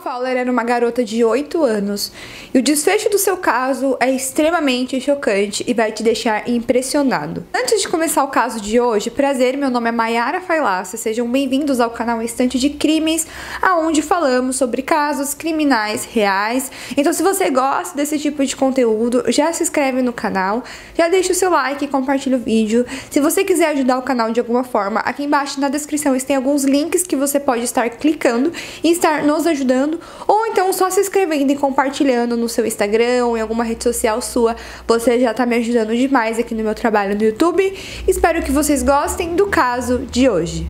Fowler era uma garota de 8 anos e o desfecho do seu caso é extremamente chocante e vai te deixar impressionado. Antes de começar o caso de hoje, prazer, meu nome é Mayara Failaça, sejam bem-vindos ao canal Estante de Crimes, aonde falamos sobre casos criminais reais. Então, se você gosta desse tipo de conteúdo, já se inscreve no canal, já deixa o seu like e compartilha o vídeo. Se você quiser ajudar o canal de alguma forma, aqui embaixo na descrição tem alguns links que você pode estar clicando e estar nos ajudando, ou então só se inscrevendo e compartilhando no seu Instagram ou em alguma rede social sua. Você já tá me ajudando demais aqui no meu trabalho no YouTube. Espero que vocês gostem do caso de hoje.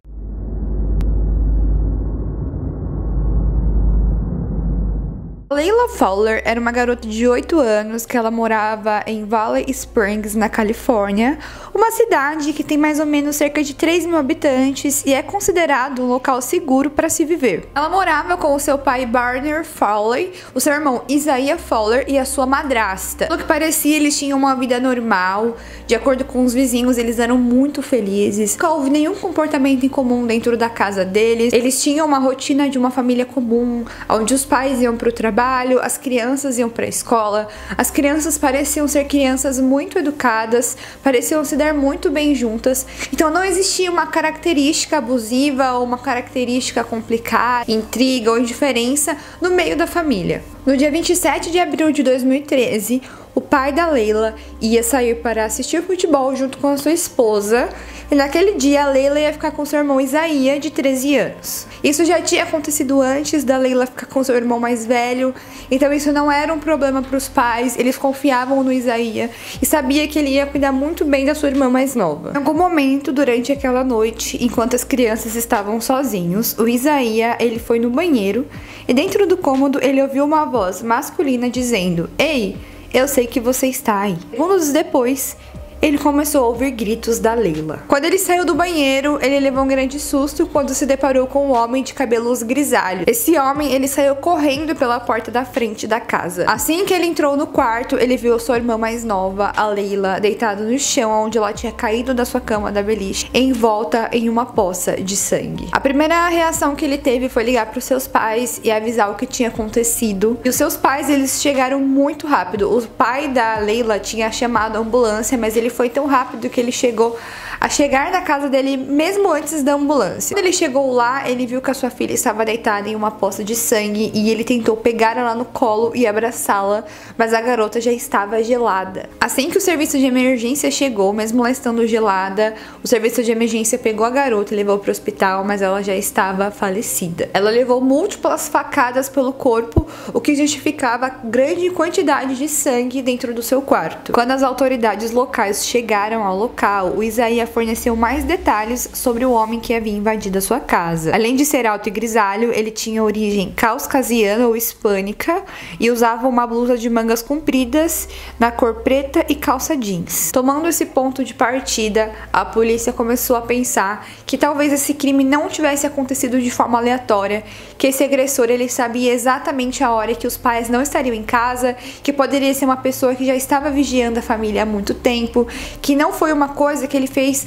Layla Fowler era uma garota de 8 anos que ela morava em Valley Springs, na Califórnia, uma cidade que tem mais ou menos cerca de 3.000 habitantes e é considerado um local seguro para se viver. Ela morava com o seu pai Barney Fowler, o seu irmão Isaiah Fowler e a sua madrasta. Pelo que parecia, eles tinham uma vida normal, de acordo com os vizinhos, eles eram muito felizes, nunca houve nenhum comportamento incomum dentro da casa deles, eles tinham uma rotina de uma família comum, onde os pais iam para o trabalho, as crianças iam para a escola, as crianças pareciam ser crianças muito educadas, pareciam se dar muito bem juntas, então não existia uma característica abusiva ou uma característica complicada, intriga ou indiferença no meio da família. No dia 27 de abril de 2013, o pai da Layla ia sair para assistir futebol junto com a sua esposa, e naquele dia a Layla ia ficar com seu irmão Isaiah, de 13 anos. Isso já tinha acontecido antes da Layla ficar com seu irmão mais velho, então isso não era um problema para os pais, eles confiavam no Isaiah e sabia que ele ia cuidar muito bem da sua irmã mais nova. Em algum momento, durante aquela noite, enquanto as crianças estavam sozinhos, o Isaiah, ele foi no banheiro e dentro do cômodo ele ouviu uma voz masculina dizendo: "Ei, eu sei que você está aí." Segundos depois, ele começou a ouvir gritos da Layla. Quando ele saiu do banheiro, ele levou um grande susto quando se deparou com um homem de cabelos grisalhos. Esse homem, ele saiu correndo pela porta da frente da casa. Assim que ele entrou no quarto, ele viu sua irmã mais nova, a Layla, deitada no chão onde ela tinha caído da sua cama da beliche, envolta em uma poça de sangue. A primeira reação que ele teve foi ligar para os seus pais e avisar o que tinha acontecido. E os seus pais, eles chegaram muito rápido. O pai da Layla tinha chamado a ambulância, mas ele foi tão rápido que ele chegou a chegar na casa dele mesmo antes da ambulância. Quando ele chegou lá, ele viu que a sua filha estava deitada em uma poça de sangue e ele tentou pegar ela no colo e abraçá-la, mas a garota já estava gelada. Assim que o serviço de emergência chegou, mesmo ela estando gelada, o serviço de emergência pegou a garota e levou para o hospital, mas ela já estava falecida. Ela levou múltiplas facadas pelo corpo, o que justificava a grande quantidade de sangue dentro do seu quarto. Quando as autoridades locais chegaram ao local, o Isaiah forneceu mais detalhes sobre o homem que havia invadido a sua casa. Além de ser alto e grisalho, ele tinha origem caucasiana ou hispânica e usava uma blusa de mangas compridas na cor preta e calça jeans. Tomando esse ponto de partida, a polícia começou a pensar que talvez esse crime não tivesse acontecido de forma aleatória, que esse agressor ele sabia exatamente a hora que os pais não estariam em casa, que poderia ser uma pessoa que já estava vigiando a família há muito tempo, que não foi uma coisa que ele fez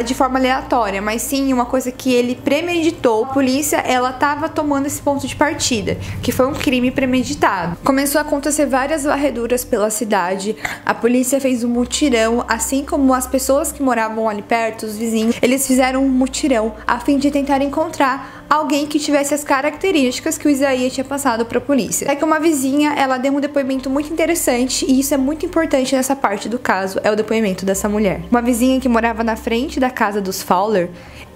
de forma aleatória, mas sim uma coisa que ele premeditou. A polícia, ela estava tomando esse ponto de partida, que foi um crime premeditado. Começou a acontecer várias varreduras pela cidade, a polícia fez um mutirão, assim como as pessoas que moravam ali perto, os vizinhos, eles fizeram um mutirão a fim de tentar encontrar alguém que tivesse as características que o Isaiah tinha passado para a polícia. É que uma vizinha, ela deu um depoimento muito interessante e isso é muito importante nessa parte do caso, é o depoimento dessa mulher. Uma vizinha que morava na frente da casa dos Fowler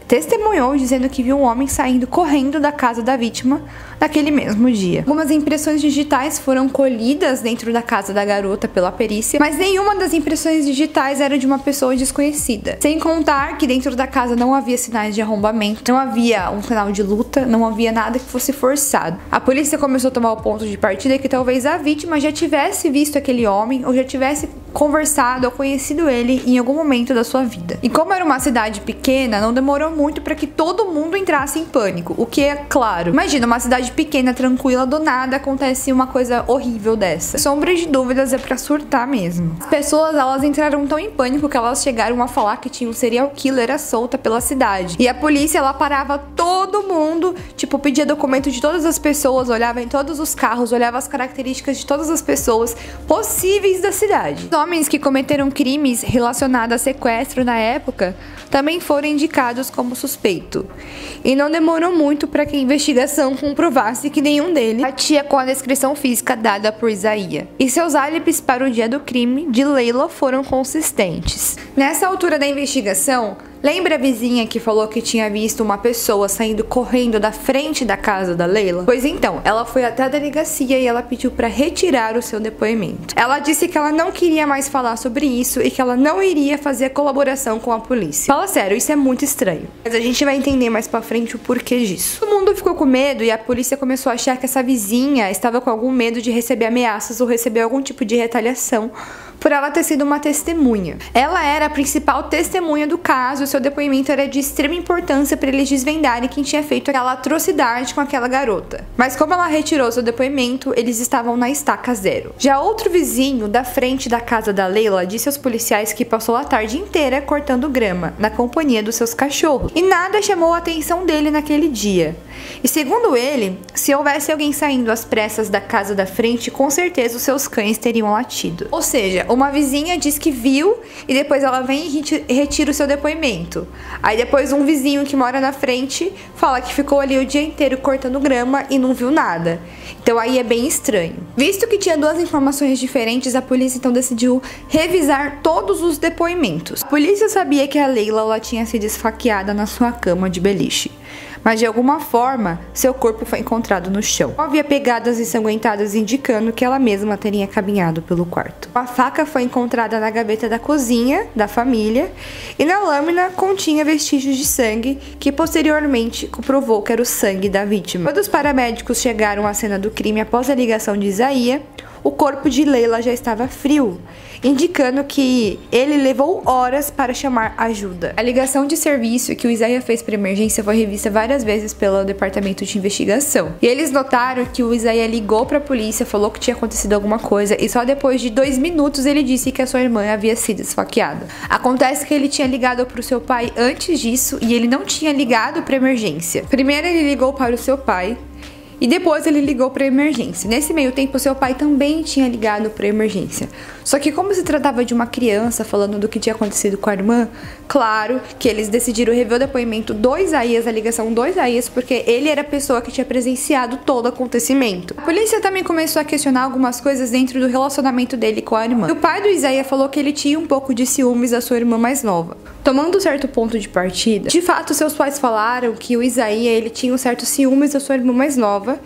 testemunhou dizendo que viu um homem saindo correndo da casa da vítima naquele mesmo dia. Algumas impressões digitais foram colhidas dentro da casa da garota pela perícia, mas nenhuma das impressões digitais era de uma pessoa desconhecida. Sem contar que dentro da casa não havia sinais de arrombamento, não havia um sinal de luta, não havia nada que fosse forçado. A polícia começou a tomar o ponto de partida que talvez a vítima já tivesse visto aquele homem ou já tivesse conversado ou conhecido ele em algum momento da sua vida. E como era uma cidade pequena, não demorou muito para que todo mundo entrasse em pânico, o que é claro. Imagina, uma cidade pequena, tranquila, do nada acontece uma coisa horrível dessa. Sombra de dúvidas, é pra surtar mesmo. As pessoas, elas entraram tão em pânico que elas chegaram a falar que tinha um serial killer à solta pela cidade. E a polícia, ela parava todo mundo, tipo, pedia documento de todas as pessoas, olhava em todos os carros, olhava as características de todas as pessoas possíveis da cidade. Os homens que cometeram crimes relacionados a sequestro na época também foram indicados como suspeito. E não demorou muito para que a investigação comprovasse que nenhum deles batia com a descrição física dada por Isaiah. E seus álibis para o dia do crime de Layla foram consistentes. Nessa altura da investigação, lembra a vizinha que falou que tinha visto uma pessoa saindo correndo da frente da casa da Layla? Pois então, ela foi até a delegacia e ela pediu para retirar o seu depoimento. Ela disse que ela não queria mais falar sobre isso e que ela não iria fazer colaboração com a polícia. Fala sério, isso é muito estranho. Mas a gente vai entender mais pra frente o porquê disso. Todo mundo ficou com medo e a polícia começou a achar que essa vizinha estava com algum medo de receber ameaças ou receber algum tipo de retaliação por ela ter sido uma testemunha. Ela era a principal testemunha do caso e seu depoimento era de extrema importância para eles desvendarem quem tinha feito aquela atrocidade com aquela garota. Mas como ela retirou seu depoimento, eles estavam na estaca zero. Já outro vizinho da frente da casa da Layla disse aos policiais que passou a tarde inteira cortando grama, na companhia dos seus cachorros, e nada chamou a atenção dele naquele dia. E segundo ele, se houvesse alguém saindo às pressas da casa da frente, com certeza os seus cães teriam latido. Ou seja, uma vizinha diz que viu e depois ela vem e retira o seu depoimento. Aí depois um vizinho que mora na frente fala que ficou ali o dia inteiro cortando grama e não viu nada. Então aí é bem estranho. Visto que tinha duas informações diferentes, a polícia então decidiu revisar todos os depoimentos. A polícia sabia que a Layla ela tinha sido esfaqueada na sua cama de beliche, mas de alguma forma seu corpo foi encontrado no chão. Havia pegadas ensanguentadas indicando que ela mesma teria caminhado pelo quarto. A faca foi encontrada na gaveta da cozinha da família e na lâmina continha vestígios de sangue que posteriormente comprovou que era o sangue da vítima. Quando os paramédicos chegaram à cena do crime após a ligação de Isaiah, o corpo de Layla já estava frio, indicando que ele levou horas para chamar ajuda. A ligação de serviço que o Isaiah fez para emergência foi revista várias vezes pelo departamento de investigação. E eles notaram que o Isaiah ligou para a polícia, falou que tinha acontecido alguma coisa e só depois de 2 minutos ele disse que a sua irmã havia sido esfaqueada. Acontece que ele tinha ligado para o seu pai antes disso e ele não tinha ligado para emergência. Primeiro ele ligou para o seu pai e depois ele ligou para a emergência. Nesse meio tempo, seu pai também tinha ligado para a emergência. Só que como se tratava de uma criança falando do que tinha acontecido com a irmã, claro que eles decidiram rever o depoimento do Isaiah, a ligação do Isaiah, porque ele era a pessoa que tinha presenciado todo o acontecimento. A polícia também começou a questionar algumas coisas dentro do relacionamento dele com a irmã. O pai do Isaiah falou que ele tinha um pouco de ciúmes da sua irmã mais nova. Tomando um certo ponto de partida, de fato seus pais falaram que o Isaiah ele tinha um certo ciúmes da sua irmã mais nova,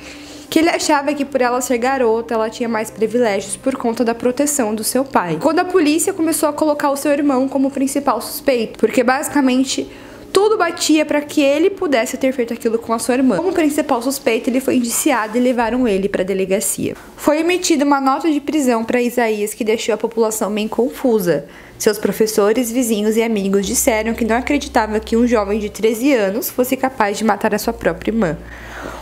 que ele achava que por ela ser garota, ela tinha mais privilégios por conta da proteção do seu pai. Quando a polícia começou a colocar o seu irmão como principal suspeito, porque basicamente tudo batia para que ele pudesse ter feito aquilo com a sua irmã. Como principal suspeito, ele foi indiciado e levaram ele para a delegacia. Foi emitida uma nota de prisão para Isaiah que deixou a população bem confusa. Seus professores, vizinhos e amigos disseram que não acreditavam que um jovem de 13 anos fosse capaz de matar a sua própria irmã.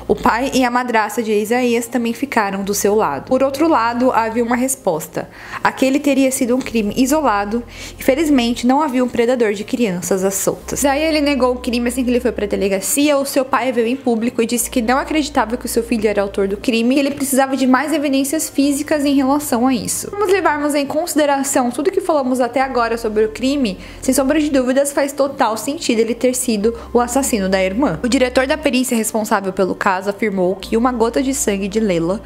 O pai e a madrasta de Isaiah também ficaram do seu lado. Por outro lado, havia uma resposta. Aquele teria sido um crime isolado e, felizmente, não havia um predador de crianças às soltas. Isaiah ele negou o crime assim que ele foi para a delegacia. O seu pai veio em público e disse que não acreditava que o seu filho era autor do crime e que ele precisava de mais evidências físicas em relação a isso. Vamos levarmos em consideração tudo que falamos até agora sobre o crime, sem sombra de dúvidas faz total sentido ele ter sido o assassino da irmã. O diretor da perícia responsável pelo caso afirmou que uma gota de sangue de Layla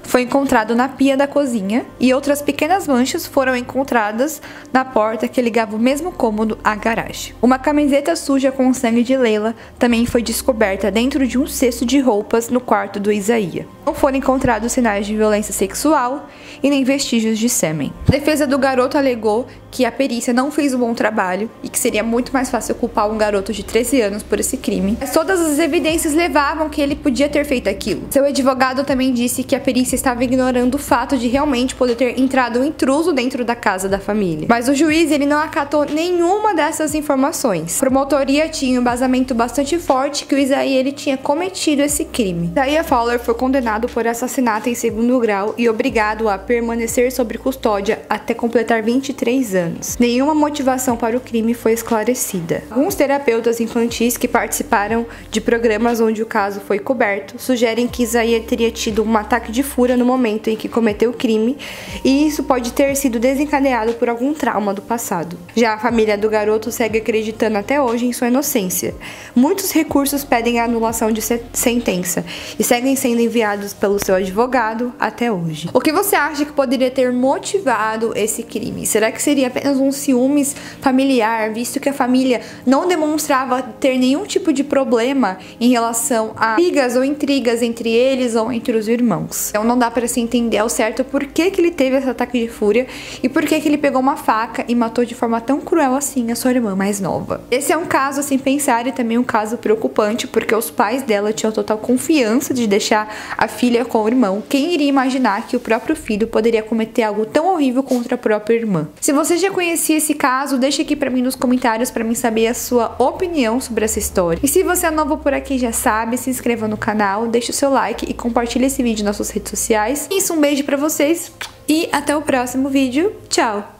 foi encontrado na pia da cozinha e outras pequenas manchas foram encontradas na porta que ligava o mesmo cômodo à garagem. Uma camiseta suja com sangue de Layla também foi descoberta dentro de um cesto de roupas no quarto do Isaiah. Não foram encontrados sinais de violência sexual e nem vestígios de sêmen. A defesa do garoto alegou que a perícia não fez um bom trabalho e que seria muito mais fácil culpar um garoto de 13 anos por esse crime, mas todas as evidências levavam que ele podia ter feito aquilo. Seu advogado também disse que a perícia estava ignorando o fato de realmente poder ter entrado um intruso dentro da casa da família. Mas o juiz, ele não acatou nenhuma dessas informações. A promotoria tinha um embasamento bastante forte que o Isaiah, ele tinha cometido esse crime. Isaiah Fowler foi condenado por assassinato em segundo grau e obrigado a permanecer sob custódia até completar 23 anos. Nenhuma motivação para o crime foi esclarecida. Alguns terapeutas infantis que participaram de programas onde o caso foi coberto sugerem que Isaiah teria tido um ataque de fúria no momento em que cometeu o crime, e isso pode ter sido desencadeado por algum trauma do passado. Já a família do garoto segue acreditando até hoje em sua inocência. Muitos recursos pedem a anulação de sentença e seguem sendo enviados pelo seu advogado até hoje. O que você acha que poderia ter motivado esse crime? Será que seria apenas um ciúmes familiar, visto que a família não demonstrava ter nenhum tipo de problema em relação a brigas ou intrigas entre eles ou entre os irmãos? Então não dá para se entender ao certo por que ele teve esse ataque de fúria e por que ele pegou uma faca e matou de forma tão cruel assim a sua irmã mais nova. Esse é um caso a se pensar e também um caso preocupante, porque os pais dela tinham total confiança de deixar a filha com o irmão. Quem iria imaginar que o próprio filho poderia cometer algo tão horrível contra a própria irmã? Se você já conhecia esse caso, deixa aqui pra mim nos comentários pra mim saber a sua opinião sobre essa história. E se você é novo por aqui, já sabe, se inscreva no canal, deixa o seu like e compartilhe esse vídeo nas suas redes sociais. Isso, um beijo pra vocês e até o próximo vídeo. Tchau!